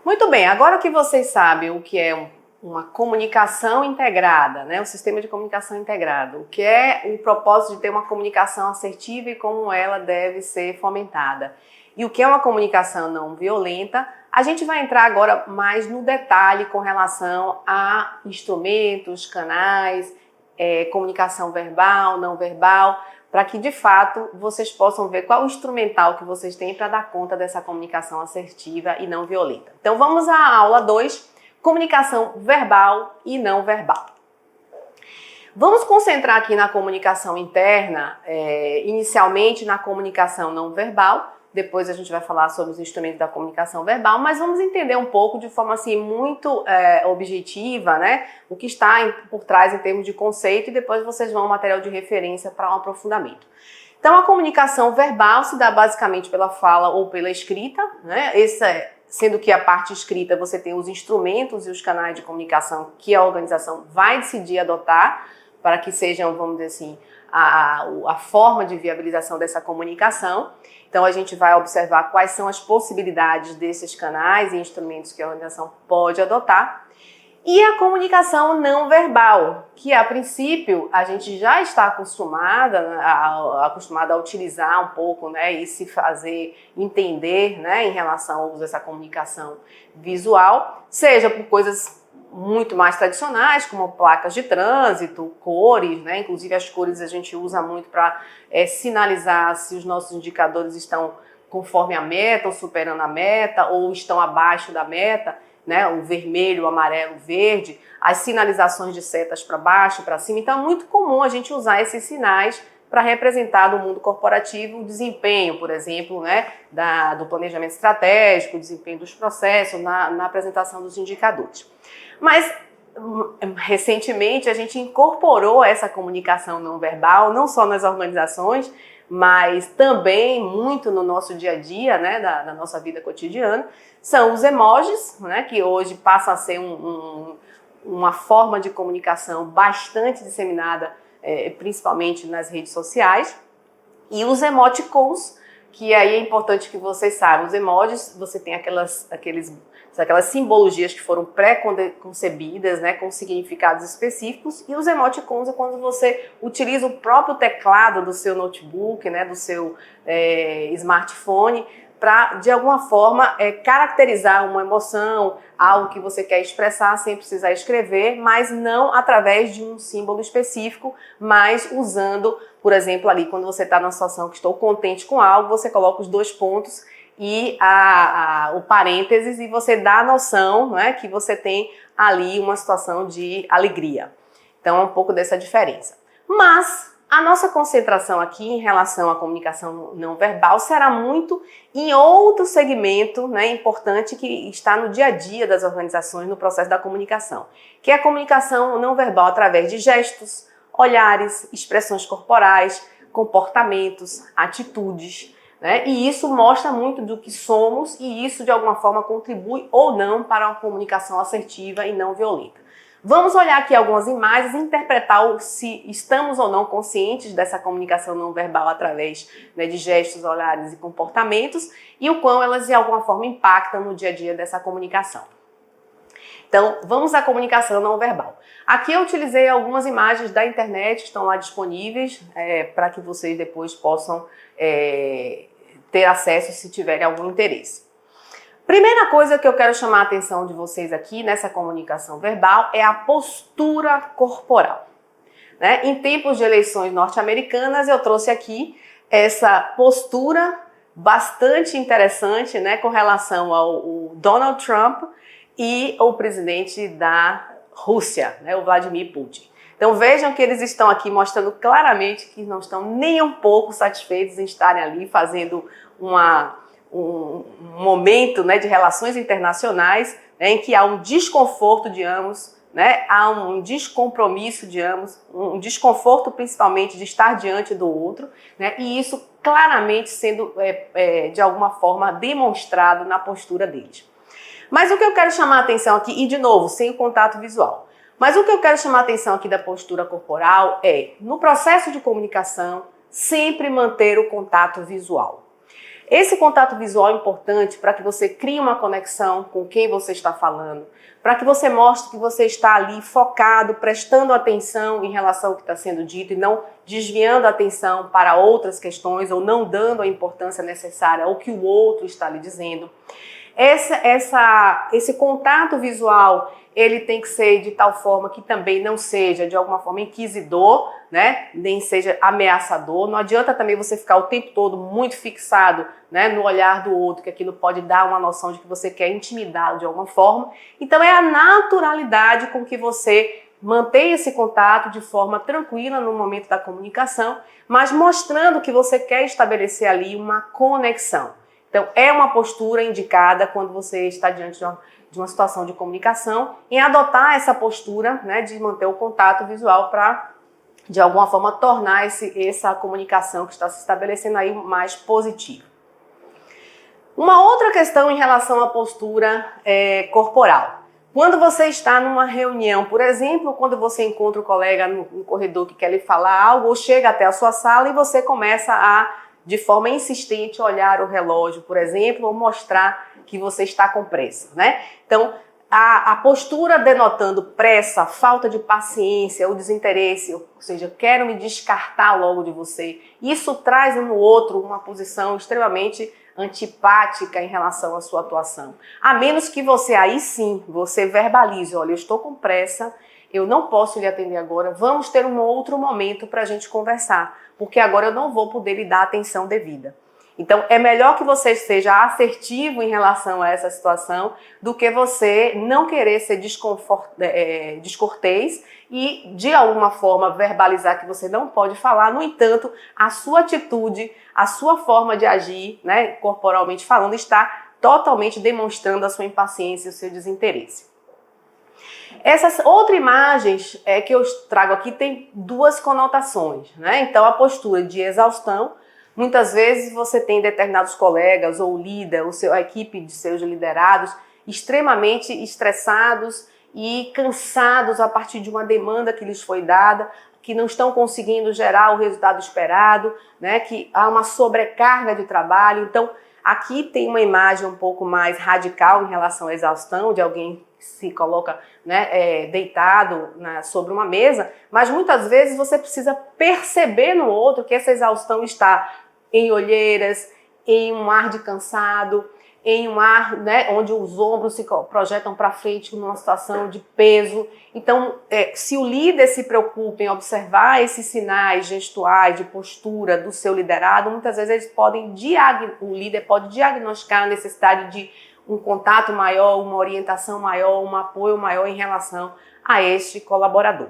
Muito bem, agora que vocês sabem o que é uma comunicação integrada, né? Um sistema de comunicação integrado, o que é o propósito de ter uma comunicação assertiva e como ela deve ser fomentada, e o que é uma comunicação não violenta, a gente vai entrar agora mais no detalhe com relação a instrumentos, canais, comunicação verbal, não verbal, para que de fato vocês possam ver qual o instrumental que vocês têm para dar conta dessa comunicação assertiva e não violenta. Então vamos à aula 2, comunicação verbal e não verbal. Vamos concentrar aqui na comunicação interna, inicialmente na comunicação não verbal, depois a gente vai falar sobre os instrumentos da comunicação verbal, mas vamos entender um pouco de forma assim muito objetiva, né, o que está por trás em termos de conceito, e depois vocês vão ao material de referência para um aprofundamento. Então a comunicação verbal se dá basicamente pela fala ou pela escrita, né, sendo que a parte escrita você tem os instrumentos e os canais de comunicação que a organização vai decidir adotar para que sejam, vamos dizer assim, a forma de viabilização dessa comunicação. Então a gente vai observar quais são as possibilidades desses canais e instrumentos que a organização pode adotar. E a comunicação não verbal, que a princípio a gente já está acostumada a utilizar um pouco, né, e se fazer entender, né, em relação ao uso dessa comunicação visual, seja por coisas muito mais tradicionais, como placas de trânsito, cores, né? Inclusive as cores a gente usa muito para sinalizar se os nossos indicadores estão conforme a meta, ou superando a meta, ou estão abaixo da meta, né? O vermelho, o amarelo, o verde, as sinalizações de setas para baixo, para cima. Então é muito comum a gente usar esses sinais para representar no mundo corporativo o desempenho, por exemplo, né? Do planejamento estratégico, o desempenho dos processos, na apresentação dos indicadores. Mas, recentemente, a gente incorporou essa comunicação não verbal, não só nas organizações, mas também muito no nosso dia a dia, né, da nossa vida cotidiana. São os emojis, né, que hoje passam a ser uma forma de comunicação bastante disseminada, principalmente nas redes sociais. E os emoticons, que aí é importante que vocês saibam, os emojis, você tem aquelas simbologias que foram pré-concebidas, né, com significados específicos, e os emoticons é quando você utiliza o próprio teclado do seu notebook, né, do seu smartphone, para, de alguma forma, caracterizar uma emoção, algo que você quer expressar sem precisar escrever, mas não através de um símbolo específico, mas usando, por exemplo, ali quando você está numa situação que estou contente com algo, você coloca os dois pontos e o parênteses, e você dá a noção, né, que você tem ali uma situação de alegria. Então é um pouco dessa diferença. Mas a nossa concentração aqui em relação à comunicação não verbal será muito em outro segmento, né, importante que está no dia a dia das organizações no processo da comunicação, que é a comunicação não verbal através de gestos, olhares, expressões corporais, comportamentos, atitudes, né? E isso mostra muito do que somos, e isso de alguma forma contribui ou não para uma comunicação assertiva e não violenta. Vamos olhar aqui algumas imagens e interpretar se estamos ou não conscientes dessa comunicação não verbal através, né, de gestos, olhares e comportamentos, e o quão elas de alguma forma impactam no dia a dia dessa comunicação. Então, vamos à comunicação não verbal. Aqui eu utilizei algumas imagens da internet que estão lá disponíveis para que vocês depois possam ter acesso se tiverem algum interesse. Primeira coisa que eu quero chamar a atenção de vocês aqui nessa comunicação verbal é a postura corporal, né? Em tempos de eleições norte-americanas, eu trouxe aqui essa postura bastante interessante, né, com relação ao Donald Trump e o presidente da Rússia, né, o Vladimir Putin. Então vejam que eles estão aqui mostrando claramente que não estão nem um pouco satisfeitos em estarem ali fazendo um momento, né, de relações internacionais, né, em que há um desconforto de ambos, né, há um descompromisso de ambos, um desconforto principalmente de estar diante do outro, né, e isso claramente sendo de alguma forma demonstrado na postura deles. Mas o que eu quero chamar a atenção aqui, e de novo, sem o contato visual, mas o que eu quero chamar a atenção aqui da postura corporal é, no processo de comunicação, sempre manter o contato visual. Esse contato visual é importante para que você crie uma conexão com quem você está falando, para que você mostre que você está ali focado, prestando atenção em relação ao que está sendo dito e não desviando a atenção para outras questões ou não dando a importância necessária ao que o outro está lhe dizendo. Esse contato visual, ele tem que ser de tal forma que também não seja de alguma forma inquisidor, né? Nem seja ameaçador. Não adianta também você ficar o tempo todo muito fixado, né, no olhar do outro, que aquilo pode dar uma noção de que você quer intimidá-lo de alguma forma. Então é a naturalidade com que você mantém esse contato de forma tranquila no momento da comunicação, mas mostrando que você quer estabelecer ali uma conexão. Então, é uma postura indicada quando você está diante de uma situação de comunicação, em adotar essa postura, né, de manter o contato visual para, de alguma forma, tornar essa comunicação que está se estabelecendo aí mais positiva. Uma outra questão em relação à postura corporal. Quando você está numa reunião, por exemplo, quando você encontra o colega no corredor que quer lhe falar algo, ou chega até a sua sala e você começa a, de forma insistente, olhar o relógio, por exemplo, ou mostrar que você está com pressa, né? Então, a postura denotando pressa, falta de paciência ou desinteresse, ou seja, quero me descartar logo de você, isso traz no outro uma posição extremamente antipática em relação à sua atuação. A menos que você, aí sim, você verbalize, olha, eu estou com pressa, eu não posso lhe atender agora, vamos ter um outro momento para a gente conversar, porque agora eu não vou poder lhe dar a atenção devida. Então, é melhor que você seja assertivo em relação a essa situação do que você não querer ser descortês e, de alguma forma, verbalizar que você não pode falar. No entanto, a sua atitude, a sua forma de agir, né, corporalmente falando, está totalmente demonstrando a sua impaciência e o seu desinteresse. Essas outras imagens que eu trago aqui tem duas conotações, né? Então, a postura de exaustão. Muitas vezes você tem determinados colegas ou líder, a equipe de seus liderados, extremamente estressados e cansados a partir de uma demanda que lhes foi dada, que não estão conseguindo gerar o resultado esperado, né? Que há uma sobrecarga de trabalho. Então, aqui tem uma imagem um pouco mais radical em relação à exaustão, de alguém que se coloca, né, deitado sobre uma mesa, mas muitas vezes você precisa perceber no outro que essa exaustão está em olheiras, em um ar de cansado, em um ar, né, onde os ombros se projetam para frente numa situação de peso. Então, se o líder se preocupa em observar esses sinais gestuais de postura do seu liderado, muitas vezes o líder pode diagnosticar a necessidade de um contato maior, uma orientação maior, um apoio maior em relação a este colaborador.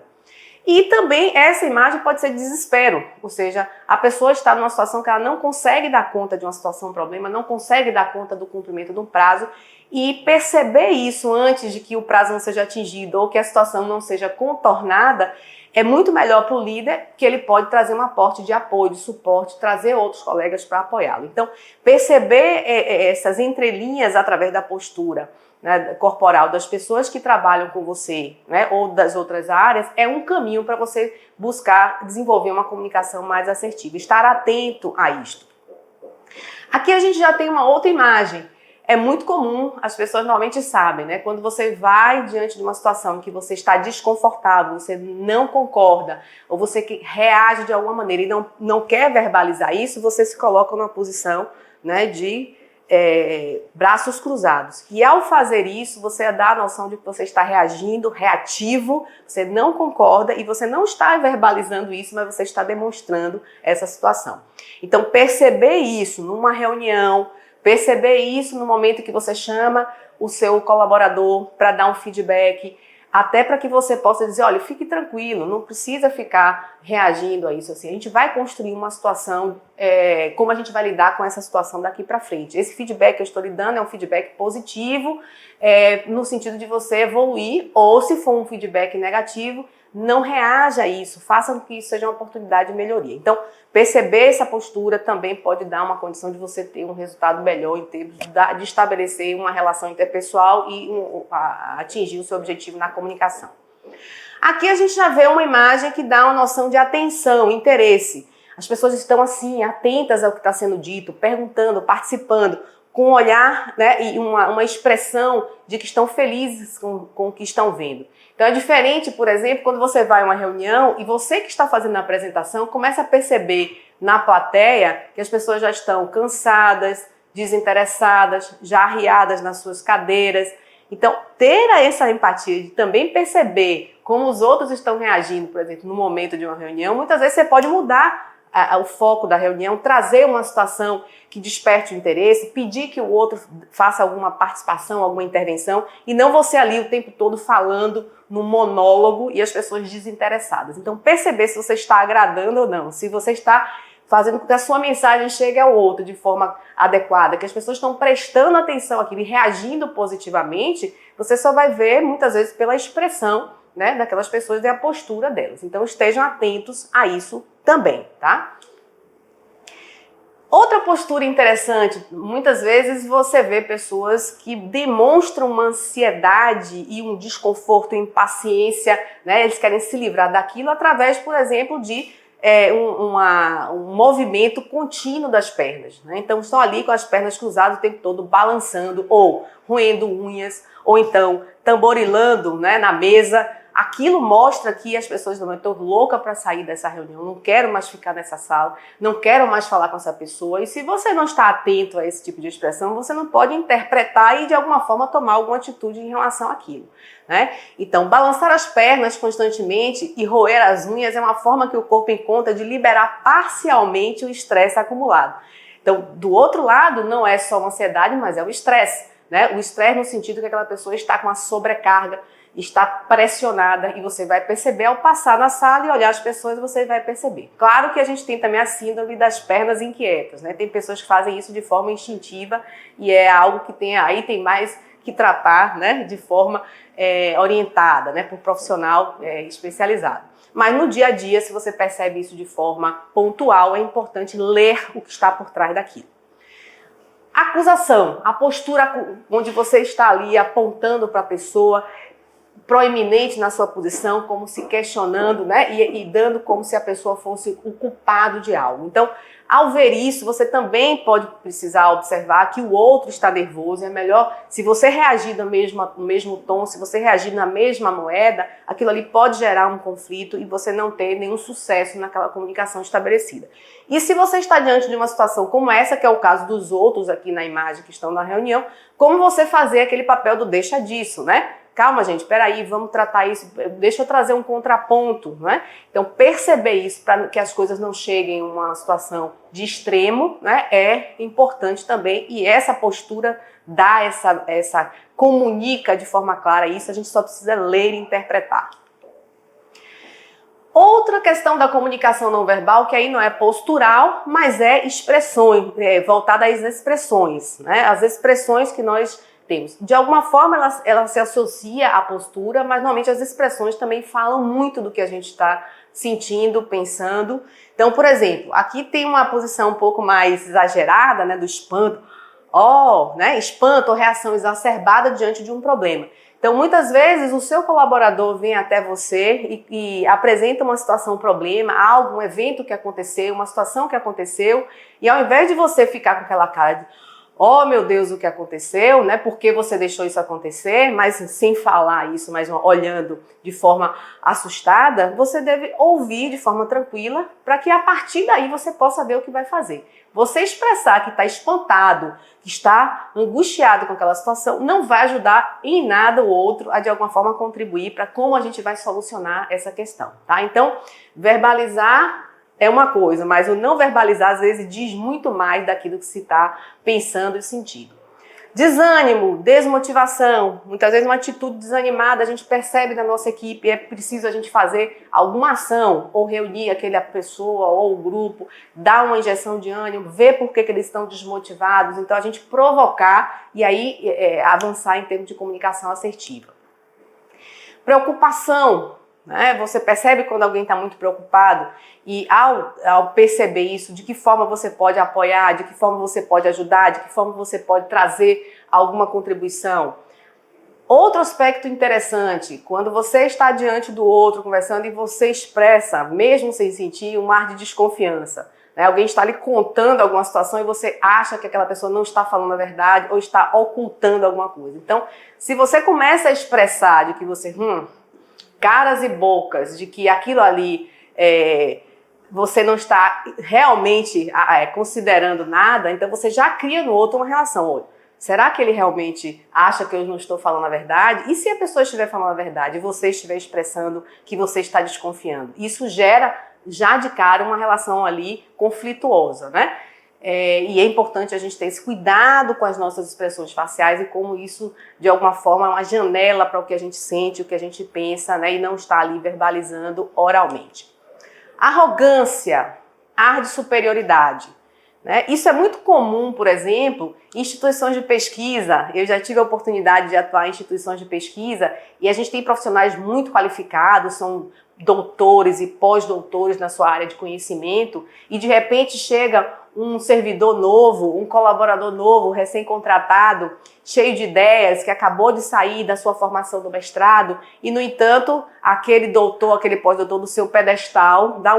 E também essa imagem pode ser desespero, ou seja, a pessoa está numa situação que ela não consegue dar conta de uma situação, um problema, não consegue dar conta do cumprimento de um prazo, e perceber isso antes de que o prazo não seja atingido ou que a situação não seja contornada, é muito melhor para o líder, que ele pode trazer um aporte de apoio, de suporte, trazer outros colegas para apoiá-lo. Então, perceber essas entrelinhas através da postura, né, corporal das pessoas que trabalham com você, né, ou das outras áreas, é um caminho para você buscar desenvolver uma comunicação mais assertiva, estar atento a isto. Aqui a gente já tem uma outra imagem. É muito comum, as pessoas normalmente sabem, né, quando você vai diante de uma situação em que você está desconfortável, você não concorda, ou você reage de alguma maneira e não quer verbalizar isso, você se coloca numa posição, né, de braços cruzados. E ao fazer isso, você dá a noção de que você está reagindo, reativo, você não concorda e você não está verbalizando isso, mas você está demonstrando essa situação. Então, perceber isso numa reunião, perceber isso no momento que você chama o seu colaborador para dar um feedback, até para que você possa dizer, olha, fique tranquilo, não precisa ficar reagindo a isso assim. A gente vai construir uma situação, como a gente vai lidar com essa situação daqui para frente. Esse feedback que eu estou lhe dando é um feedback positivo, no sentido de você evoluir, ou se for um feedback negativo, não reaja a isso, faça com que isso seja uma oportunidade de melhoria. Então, perceber essa postura também pode dar uma condição de você ter um resultado melhor em termos de estabelecer uma relação interpessoal e atingir o seu objetivo na comunicação. Aqui a gente já vê uma imagem que dá uma noção de atenção, interesse. as pessoas estão assim, atentas ao que está sendo dito, perguntando, participando, com um olhar, né, e uma expressão de que estão felizes com o que estão vendo. Então é diferente, por exemplo, quando você vai a uma reunião e você que está fazendo a apresentação começa a perceber na plateia que as pessoas já estão cansadas, desinteressadas, já arriadas nas suas cadeiras. Então, ter essa empatia de também perceber como os outros estão reagindo, por exemplo, no momento de uma reunião, muitas vezes você pode mudar o foco da reunião, trazer uma situação que desperte o interesse, pedir que o outro faça alguma participação, alguma intervenção, e não você ali o tempo todo falando no monólogo e as pessoas desinteressadas. Então, perceber se você está agradando ou não, se você está fazendo com que a sua mensagem chegue ao outro de forma adequada, que as pessoas estão prestando atenção àquilo e reagindo positivamente, você só vai ver, muitas vezes, pela expressão, né, daquelas pessoas e a postura delas. Então, estejam atentos a isso também, tá? Outra postura interessante, muitas vezes você vê pessoas que demonstram uma ansiedade e um desconforto, impaciência, né? Eles querem se livrar daquilo através, por exemplo, de um movimento contínuo das pernas, né? Então estão ali com as pernas cruzadas o tempo todo, balançando ou roendo unhas, ou então tamborilando, né, na mesa. Aquilo mostra que as pessoas não estão loucas para sair dessa reunião, não quero mais ficar nessa sala, não quero mais falar com essa pessoa. E se você não está atento a esse tipo de expressão, você não pode interpretar e de alguma forma tomar alguma atitude em relação àquilo, né? Então, balançar as pernas constantemente e roer as unhas é uma forma que o corpo encontra de liberar parcialmente o estresse acumulado. Então, do outro lado, não é só uma ansiedade, mas é o estresse, né? O estresse no sentido que aquela pessoa está com uma sobrecarga, está pressionada, e você vai perceber ao passar na sala e olhar as pessoas, você vai perceber. Claro que a gente tem também a síndrome das pernas inquietas, né? Tem pessoas que fazem isso de forma instintiva e é algo que tem mais que tratar, né, de forma orientada, né, por um profissional especializado. Mas no dia a dia, se você percebe isso de forma pontual, é importante ler o que está por trás daquilo. Acusação, a postura onde você está ali apontando para a pessoa, proeminente na sua posição, como se questionando, né, e dando como se a pessoa fosse o culpado de algo. Então, ao ver isso, você também pode precisar observar que o outro está nervoso. É melhor, se você reagir no mesmo tom, se você reagir na mesma moeda, aquilo ali pode gerar um conflito e você não ter nenhum sucesso naquela comunicação estabelecida. E se você está diante de uma situação como essa, que é o caso dos outros aqui na imagem que estão na reunião, como você fazer aquele papel do deixa disso, né? Calma, gente, peraí, vamos tratar isso, deixa eu trazer um contraponto, né? Então, perceber isso para que as coisas não cheguem a uma situação de extremo, né, é importante também, e essa postura dá comunica de forma clara isso, a gente só precisa ler e interpretar. Outra questão da comunicação não verbal, que aí não é postural, mas é expressões, voltada às expressões, né? As expressões que nós temos. De alguma forma ela se associa à postura, mas normalmente as expressões também falam muito do que a gente está sentindo, pensando. Então, por exemplo, aqui tem uma posição um pouco mais exagerada, né, do espanto. Né, espanto ou reação exacerbada diante de um problema. Então, muitas vezes o seu colaborador vem até você e apresenta uma situação, um problema, algo, um evento que aconteceu, uma situação que aconteceu, e ao invés de você ficar com aquela cara de oh, meu Deus, o que aconteceu, né? Por que você deixou isso acontecer? Mas sem falar isso, mas olhando de forma assustada, você deve ouvir de forma tranquila para que a partir daí você possa ver o que vai fazer. Você expressar que está espantado, que está angustiado com aquela situação, não vai ajudar em nada o outro a de alguma forma contribuir para como a gente vai solucionar essa questão, tá? Então, verbalizar é uma coisa, mas o não verbalizar às vezes diz muito mais daquilo que se está pensando e sentindo. Desânimo, desmotivação, muitas vezes uma atitude desanimada a gente percebe na nossa equipe, é preciso a gente fazer alguma ação, ou reunir aquela pessoa ou o grupo, dar uma injeção de ânimo, ver por que eles estão desmotivados, então a gente provocar e aí avançar em termos de comunicação assertiva. Preocupação. Né? Você percebe quando alguém está muito preocupado e ao perceber isso, de que forma você pode apoiar, de que forma você pode ajudar, de que forma você pode trazer alguma contribuição. Outro aspecto interessante, quando você está diante do outro conversando e você expressa, mesmo sem sentir, um ar de desconfiança. Né? Alguém está lhe contando alguma situação e você acha que aquela pessoa não está falando a verdade ou está ocultando alguma coisa. Então, se você começa a expressar de que você, caras e bocas, de que aquilo ali você não está realmente considerando nada, então você já cria no outro uma relação. Olha, será que ele realmente acha que eu não estou falando a verdade? E se a pessoa estiver falando a verdade e você estiver expressando que você está desconfiando? Isso gera, já de cara, uma relação ali conflituosa, né? E é importante a gente ter esse cuidado com as nossas expressões faciais e como isso, de alguma forma, é uma janela para o que a gente sente, o que a gente pensa, né? E não está ali verbalizando oralmente. Arrogância, ar de superioridade. Né? Isso é muito comum, por exemplo, em instituições de pesquisa. Eu já tive a oportunidade de atuar em instituições de pesquisa e a gente tem profissionais muito qualificados, são doutores e pós-doutores na sua área de conhecimento e de repente chega um servidor novo, um colaborador novo, recém-contratado, cheio de ideias, que acabou de sair da sua formação do mestrado e, no entanto, aquele doutor, aquele pós-doutor do seu pedestal dá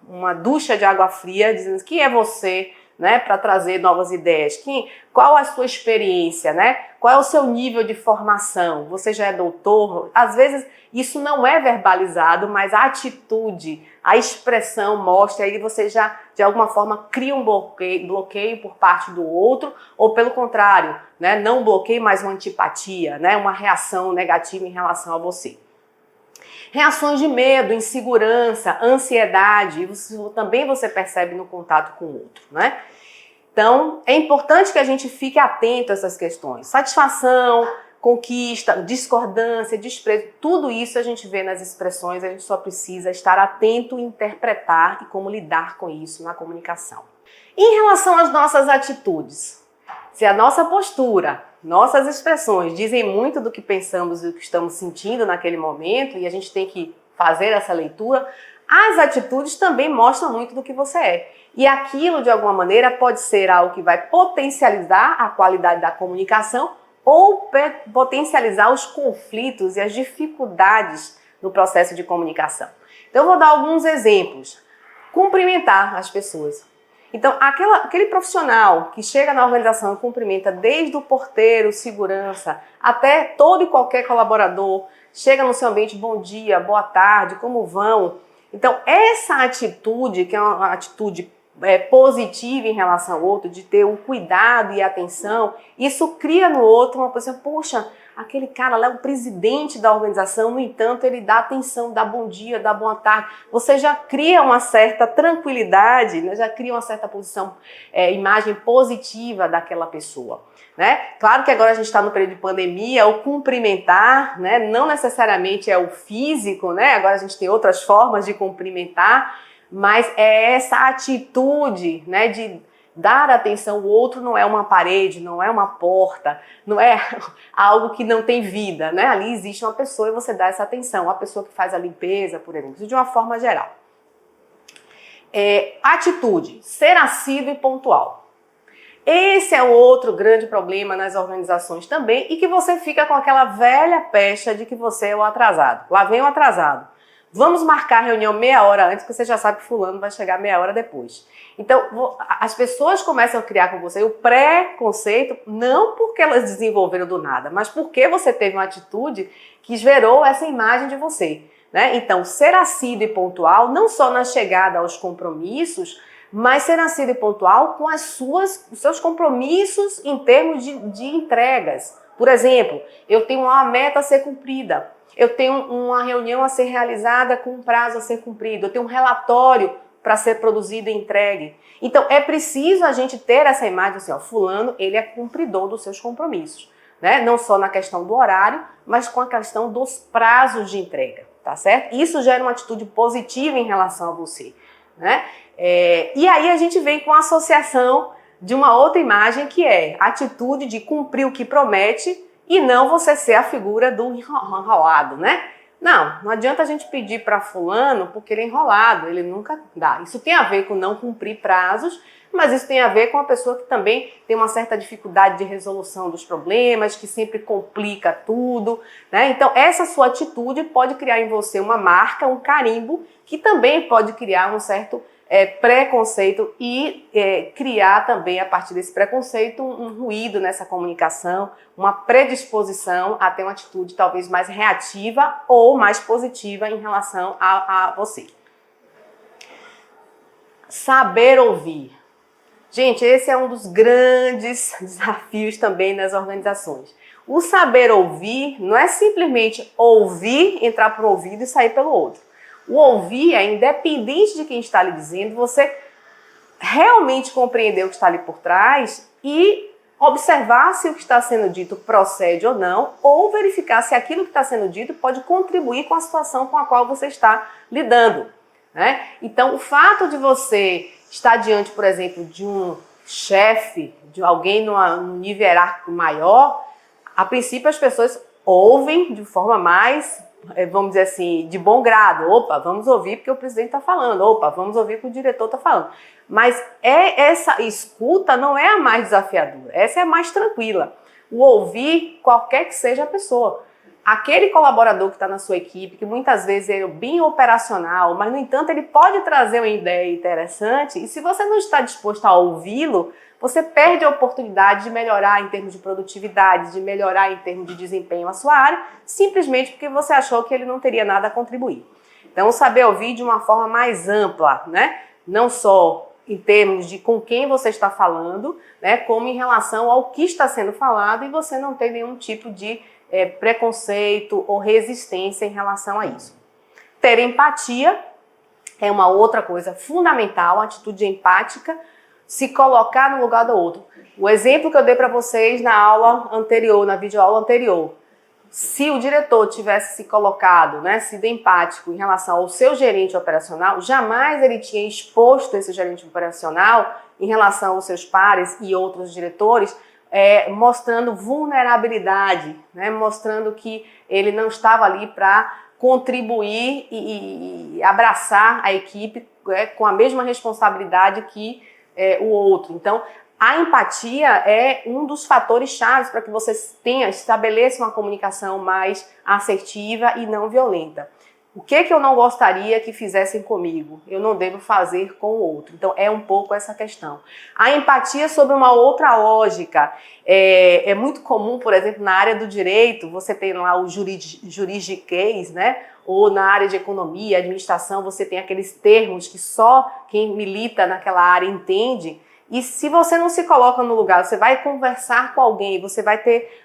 uma ducha de água fria dizendo: quem é você, né, para trazer novas ideias? Qual a sua experiência, né? Qual é o seu nível de formação? Você já é doutor? Às vezes isso não é verbalizado, mas a atitude, a expressão mostra, aí você já de alguma forma cria um bloqueio por parte do outro, ou pelo contrário, né, não um bloqueio, mas uma antipatia, né, uma reação negativa em relação a você. Reações de medo, insegurança, ansiedade, isso também você percebe no contato com o outro, né? Então, é importante que a gente fique atento a essas questões. Satisfação, conquista, discordância, desprezo, tudo isso a gente vê nas expressões, a gente só precisa estar atento e interpretar e como lidar com isso na comunicação. Em relação às nossas atitudes, se a nossa postura, nossas expressões dizem muito do que pensamos e do que estamos sentindo naquele momento e a gente tem que fazer essa leitura, as atitudes também mostram muito do que você é. E aquilo, de alguma maneira, pode ser algo que vai potencializar a qualidade da comunicação ou potencializar os conflitos e as dificuldades no processo de comunicação. Então, eu vou dar alguns exemplos. Cumprimentar as pessoas. Então, aquele profissional que chega na organização e cumprimenta desde o porteiro, segurança, até todo e qualquer colaborador, chega no seu ambiente, bom dia, boa tarde, como vão? Então, essa atitude, que é uma atitude positiva em relação ao outro, de ter um cuidado e atenção, isso cria no outro uma posição, poxa, aquele cara lá é o presidente da organização, no entanto, ele dá atenção, dá bom dia, dá boa tarde. Você já cria uma certa tranquilidade, né? Já cria uma certa posição, imagem positiva daquela pessoa. Né? Claro que agora a gente está no período de pandemia, o cumprimentar, né, não necessariamente é o físico, né? Agora a gente tem outras formas de cumprimentar, mas é essa atitude, né, de dar atenção. O outro não é uma parede, não é uma porta, não é algo que não tem vida, né? Ali existe uma pessoa e você dá essa atenção, a pessoa que faz a limpeza, por exemplo, de uma forma geral. Atitude, ser assíduo e pontual. Esse é outro grande problema nas organizações também e que você fica com aquela velha pecha de que você é o atrasado. Lá vem o atrasado. Vamos marcar a reunião meia hora antes, porque você já sabe que fulano vai chegar meia hora depois. Então, as pessoas começam a criar com você o preconceito, não porque elas desenvolveram do nada, mas porque você teve uma atitude que gerou essa imagem de você. Né? Então, ser assíduo e pontual, não só na chegada aos compromissos, mas ser assíduo e pontual com os seus compromissos em termos de entregas. Por exemplo, eu tenho uma meta a ser cumprida, eu tenho uma reunião a ser realizada com um prazo a ser cumprido, eu tenho um relatório para ser produzido e entregue. Então, é preciso a gente ter essa imagem assim, ó, fulano, ele é cumpridor dos seus compromissos. Né? Não só na questão do horário, mas com a questão dos prazos de entrega, tá certo? Isso gera uma atitude positiva em relação a você, né? E aí a gente vem com a associação de uma outra imagem que é a atitude de cumprir o que promete e não você ser a figura do enrolado, né? Não adianta a gente pedir para fulano porque ele é enrolado, ele nunca dá. Isso tem a ver com não cumprir prazos, Mas isso tem a ver com a pessoa que também tem uma certa dificuldade de resolução dos problemas, que sempre complica tudo, né? Então, essa sua atitude pode criar em você uma marca, um carimbo, que também pode criar um certo preconceito e criar também, a partir desse preconceito, um ruído nessa comunicação, uma predisposição a ter uma atitude talvez mais reativa ou mais positiva em relação a você. Saber ouvir. Gente, esse é um dos grandes desafios também nas organizações. O saber ouvir não é simplesmente ouvir, entrar por um ouvido e sair pelo outro. O ouvir é independente de quem está lhe dizendo, você realmente compreender o que está ali por trás e observar se o que está sendo dito procede ou não, ou verificar se aquilo que está sendo dito pode contribuir com a situação com a qual você está lidando, né? Então, o fato de você estar diante, por exemplo, de um chefe, de alguém num nível hierárquico maior, a princípio as pessoas ouvem de forma mais, vamos dizer assim, de bom grado. Opa, vamos ouvir porque o presidente está falando. Opa, vamos ouvir porque o diretor está falando. Mas essa escuta não é a mais desafiadora. Essa é a mais tranquila. O ouvir qualquer que seja a pessoa. Aquele colaborador que está na sua equipe, que muitas vezes é bem operacional, mas, no entanto, ele pode trazer uma ideia interessante, e se você não está disposto a ouvi-lo, você perde a oportunidade de melhorar em termos de produtividade, de melhorar em termos de desempenho a sua área, simplesmente porque você achou que ele não teria nada a contribuir. Então, saber ouvir de uma forma mais ampla, né? Não só em termos de com quem você está falando, né? Como em relação ao que está sendo falado, e você não tem nenhum tipo de preconceito ou resistência em relação a isso. Ter empatia é uma outra coisa fundamental, a atitude empática, se colocar no lugar do outro. O exemplo que eu dei para vocês na aula anterior, na videoaula anterior, se o diretor tivesse se colocado, né, sido empático em relação ao seu gerente operacional, jamais ele tinha exposto esse gerente operacional em relação aos seus pares e outros diretores, mostrando vulnerabilidade, né, mostrando que ele não estava ali para contribuir e abraçar a equipe com a mesma responsabilidade que o outro. Então, a empatia é um dos fatores chaves para que você estabeleça uma comunicação mais assertiva e não violenta. O que eu não gostaria que fizessem comigo? Eu não devo fazer com o outro. Então, é um pouco essa questão. A empatia sobre uma outra lógica. É muito comum, por exemplo, na área do direito, você tem lá o juridiquês, né? Ou na área de economia, administração, você tem aqueles termos que só quem milita naquela área entende. E se você não se coloca no lugar, você vai conversar com alguém, você vai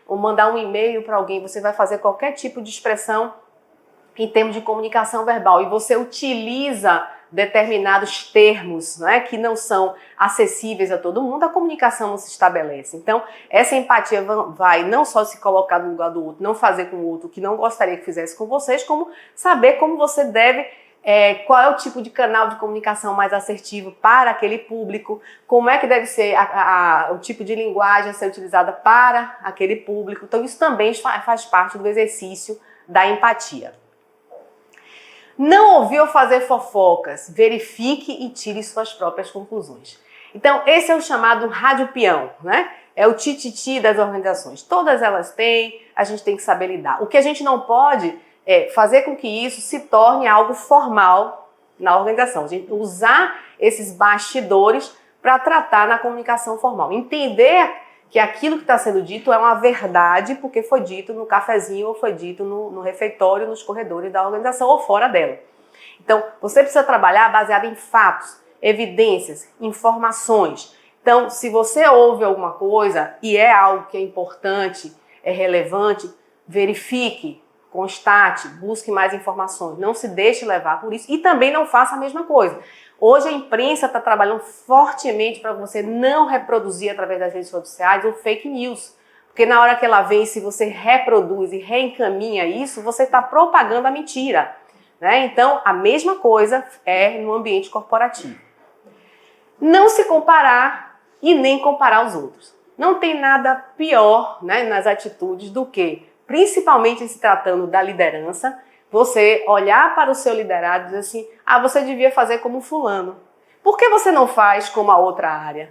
mandar um e-mail para alguém, você vai fazer qualquer tipo de expressão em termos de comunicação verbal, e você utiliza determinados termos, né, que não são acessíveis a todo mundo, a comunicação não se estabelece. Então, essa empatia vai não só se colocar no lugar do outro, não fazer com o outro o que não gostaria que fizesse com vocês, como saber como você deve, qual é o tipo de canal de comunicação mais assertivo para aquele público, como é que deve ser o tipo de linguagem a ser utilizada para aquele público. Então, isso também faz parte do exercício da empatia. Não ouvir ou fazer fofocas, verifique e tire suas próprias conclusões. Então, esse é o chamado rádio peão, né? É o tititi das organizações. Todas elas têm, a gente tem que saber lidar. O que a gente não pode é fazer com que isso se torne algo formal na organização. A gente usar esses bastidores para tratar na comunicação formal. Entender que aquilo que está sendo dito é uma verdade porque foi dito no cafezinho ou foi dito no refeitório, nos corredores da organização ou fora dela. Então, você precisa trabalhar baseado em fatos, evidências, informações. Então, se você ouve alguma coisa e é algo que é importante, é relevante, verifique, constate, busque mais informações. Não se deixe levar por isso e também não faça a mesma coisa. Hoje a imprensa está trabalhando fortemente para você não reproduzir através das redes sociais o fake news. Porque na hora que ela vem, se você reproduz e reencaminha isso, você está propagando a mentira, né? Então, a mesma coisa é no ambiente corporativo. Não se comparar e nem comparar os outros. Não tem nada pior, né, nas atitudes do que, principalmente se tratando da liderança, você olhar para o seu liderado e dizer assim, você devia fazer como fulano. Por que você não faz como a outra área?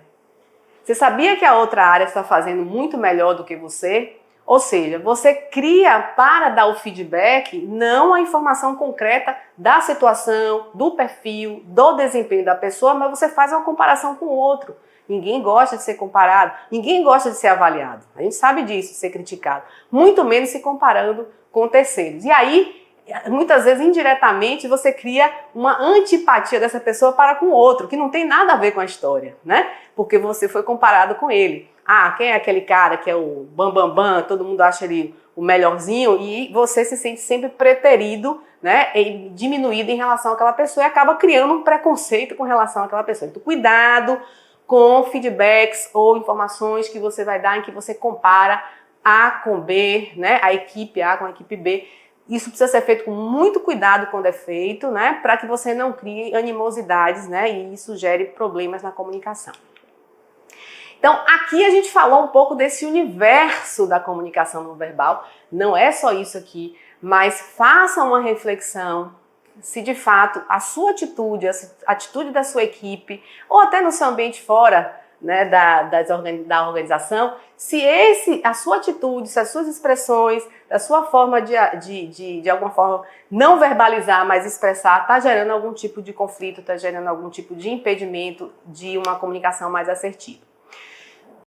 Você sabia que a outra área está fazendo muito melhor do que você? Ou seja, você cria para dar o feedback, não a informação concreta da situação, do perfil, do desempenho da pessoa, mas você faz uma comparação com o outro. Ninguém gosta de ser comparado, ninguém gosta de ser avaliado. A gente sabe disso, ser criticado. Muito menos se comparando com terceiros. E aí, muitas vezes, indiretamente, você cria uma antipatia dessa pessoa para com o outro, que não tem nada a ver com a história, né? Porque você foi comparado com ele. Ah, quem é aquele cara que é o bambambam, todo mundo acha ele o melhorzinho, e você se sente sempre preterido, né, e diminuído em relação àquela pessoa e acaba criando um preconceito com relação àquela pessoa. Então, cuidado com feedbacks ou informações que você vai dar em que você compara A com B, né, a equipe A com a equipe B. Isso precisa ser feito com muito cuidado quando é feito, né, para que você não crie animosidades, né, e isso gere problemas na comunicação. Então, aqui a gente falou um pouco desse universo da comunicação não verbal. Não é só isso aqui, mas faça uma reflexão se de fato a sua atitude, a atitude da sua equipe, ou até no seu ambiente fora, né, da organização, se a sua atitude, se as suas expressões, a sua forma de alguma forma não verbalizar, mas expressar, está gerando algum tipo de conflito, está gerando algum tipo de impedimento de uma comunicação mais assertiva.